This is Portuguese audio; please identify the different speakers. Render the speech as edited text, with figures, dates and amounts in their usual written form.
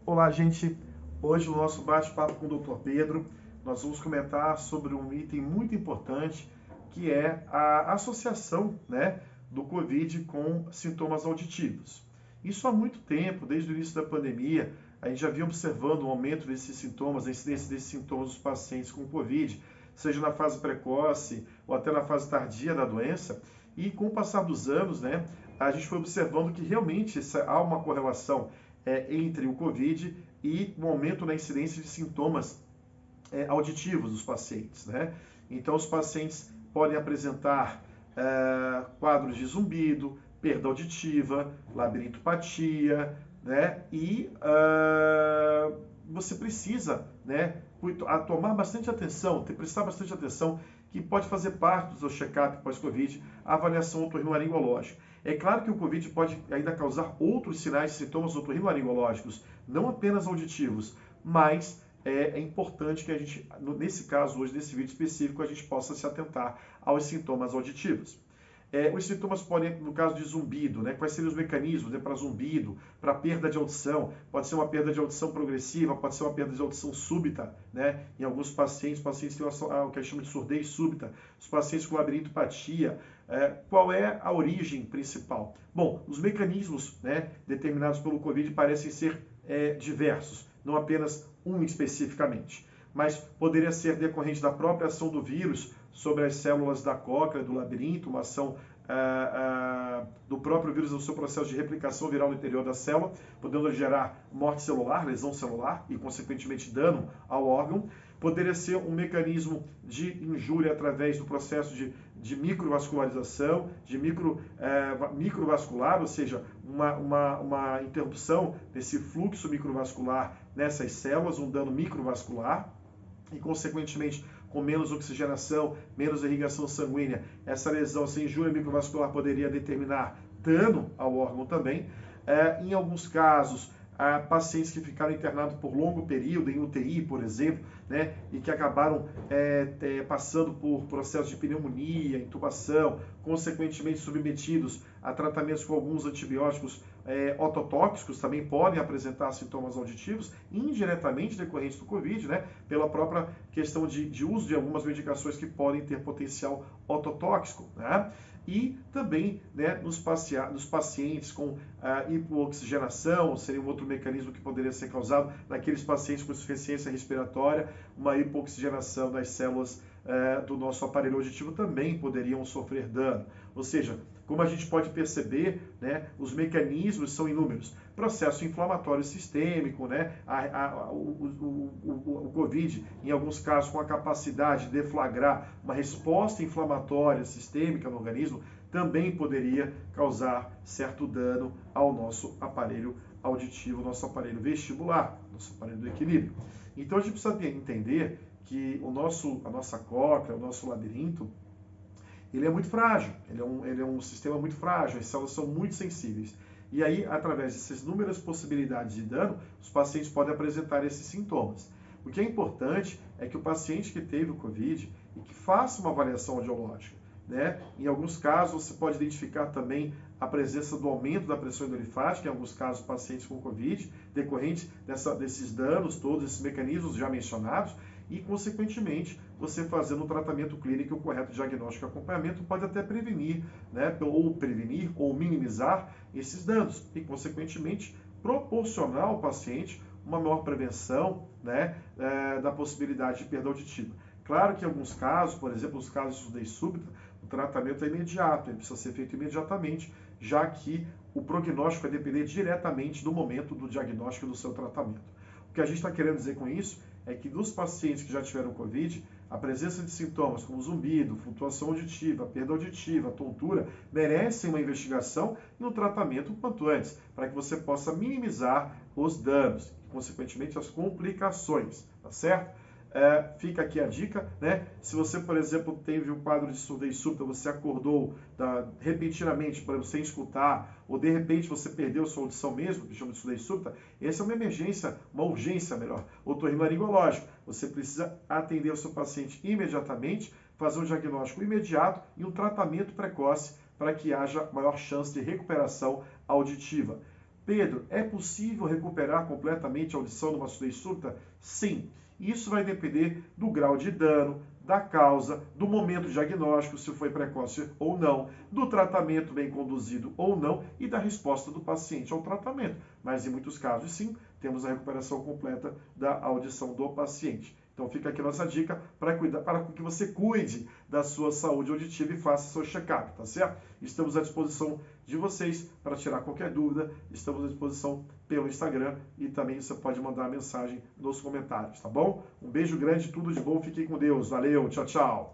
Speaker 1: Olá, gente. Hoje no nosso bate-papo com o Dr. Pedro, nós vamos comentar sobre um item muito importante, que é a associação, né, do COVID com sintomas auditivos. Isso há muito tempo, desde o início da pandemia, a gente já vinha observando um aumento desses sintomas, a incidência desses sintomas dos pacientes com COVID, seja na fase precoce ou até na fase tardia da doença. E com o passar dos anos, né, a gente foi observando que realmente há uma correlação entre o COVID e o aumento na incidência de sintomas auditivos dos pacientes, né? Então, os pacientes podem apresentar quadros de zumbido, perda auditiva, labirintopatia, né? E você precisa, né, tomar bastante atenção, prestar bastante atenção, que pode fazer parte do seu check-up pós-Covid, a avaliação otorrinolaringológica. É claro que o Covid pode ainda causar outros sinais e sintomas otorrinolaringológicos, não apenas auditivos, mas é importante que a gente, nesse caso hoje, nesse vídeo específico, a gente possa se atentar aos sintomas auditivos. Os sintomas podem, no caso de zumbido, né, quais seriam os mecanismos, né, para zumbido, para perda de audição? Pode ser uma perda de audição progressiva, pode ser uma perda de audição súbita, né? Em alguns pacientes têm o que a gente chama de surdez súbita, os pacientes com labirintopatia. Qual é a origem principal? Bom, os mecanismos, né, determinados pelo COVID parecem ser diversos, não apenas um especificamente, mas poderia ser decorrente da própria ação do vírus sobre as células da cóclea, do labirinto, uma ação do próprio vírus no seu processo de replicação viral no interior da célula, podendo gerar morte celular, lesão celular e, consequentemente, dano ao órgão. Poderia ser um mecanismo de injúria através do processo de microvascularização, de microvascular, ou seja, uma interrupção desse fluxo microvascular nessas células, um dano microvascular, e, consequentemente, com menos oxigenação, menos irrigação sanguínea, essa lesão, essa injúria microvascular poderia determinar dano ao órgão também. Em alguns casos, pacientes que ficaram internados por longo período, em UTI, por exemplo, né, e que acabaram passando por processo de pneumonia, intubação, consequentemente submetidos a tratamentos com alguns antibióticos ototóxicos, também podem apresentar sintomas auditivos, indiretamente decorrentes do COVID, né, pela própria questão de uso de algumas medicações que podem ter potencial ototóxico, né? E também, né, nos pacientes com hipooxigenação, seria um outro mecanismo que poderia ser causado naqueles pacientes com insuficiência respiratória, uma hipooxigenação das células do nosso aparelho auditivo também poderiam sofrer dano. Ou seja, como a gente pode perceber, né, os mecanismos são inúmeros. Processo inflamatório sistêmico, né, o COVID, em alguns casos, com a capacidade de deflagrar uma resposta inflamatória sistêmica no organismo, também poderia causar certo dano ao nosso aparelho auditivo, nosso aparelho vestibular, nosso aparelho do equilíbrio. Então a gente precisa entender que a nossa cóclea, o nosso labirinto, ele é muito frágil, ele é um sistema muito frágil, as células são muito sensíveis. E aí, através dessas inúmeras possibilidades de dano, os pacientes podem apresentar esses sintomas. O que é importante é que o paciente que teve o COVID e que faça uma avaliação audiológica, né? Em alguns casos, você pode identificar também a presença do aumento da pressão endolifática, em alguns casos, pacientes com COVID, decorrente desses danos, todos esses mecanismos já mencionados, e, consequentemente, você fazendo o tratamento clínico e o correto diagnóstico e acompanhamento pode até prevenir, né, ou minimizar esses danos e, consequentemente, proporcionar ao paciente uma maior prevenção, né, da possibilidade de perda auditiva. Claro que em alguns casos, por exemplo, os casos de surdez súbita, o tratamento é imediato, ele precisa ser feito imediatamente, já que o prognóstico vai depender diretamente do momento do diagnóstico e do seu tratamento. O que a gente está querendo dizer com isso é que dos pacientes que já tiveram COVID, a presença de sintomas como zumbido, flutuação auditiva, perda auditiva, tontura, merecem uma investigação e um tratamento quanto antes, para que você possa minimizar os danos e, consequentemente, as complicações, tá certo? Fica aqui a dica, né? Se você, por exemplo, teve um quadro de surdez súbita, você acordou repentinamente, por exemplo, sem escutar, ou de repente você perdeu sua audição mesmo, que chama de surdez súbita, essa é uma emergência, uma urgência melhor, otorrinolaringológica. Você precisa atender o seu paciente imediatamente, fazer um diagnóstico imediato e um tratamento precoce para que haja maior chance de recuperação auditiva. Pedro, é possível recuperar completamente a audição numa surdez súbita? Sim. Isso vai depender do grau de dano, da causa, do momento diagnóstico, se foi precoce ou não, do tratamento bem conduzido ou não e da resposta do paciente ao tratamento. Mas em muitos casos, sim, temos a recuperação completa da audição do paciente. Então fica aqui a nossa dica para que você cuide da sua saúde auditiva e faça seu check-up, tá certo? Estamos à disposição de vocês para tirar qualquer dúvida. Estamos à disposição pelo Instagram e também você pode mandar mensagem nos comentários, tá bom? Um beijo grande, tudo de bom, fiquem com Deus. Valeu, tchau, tchau.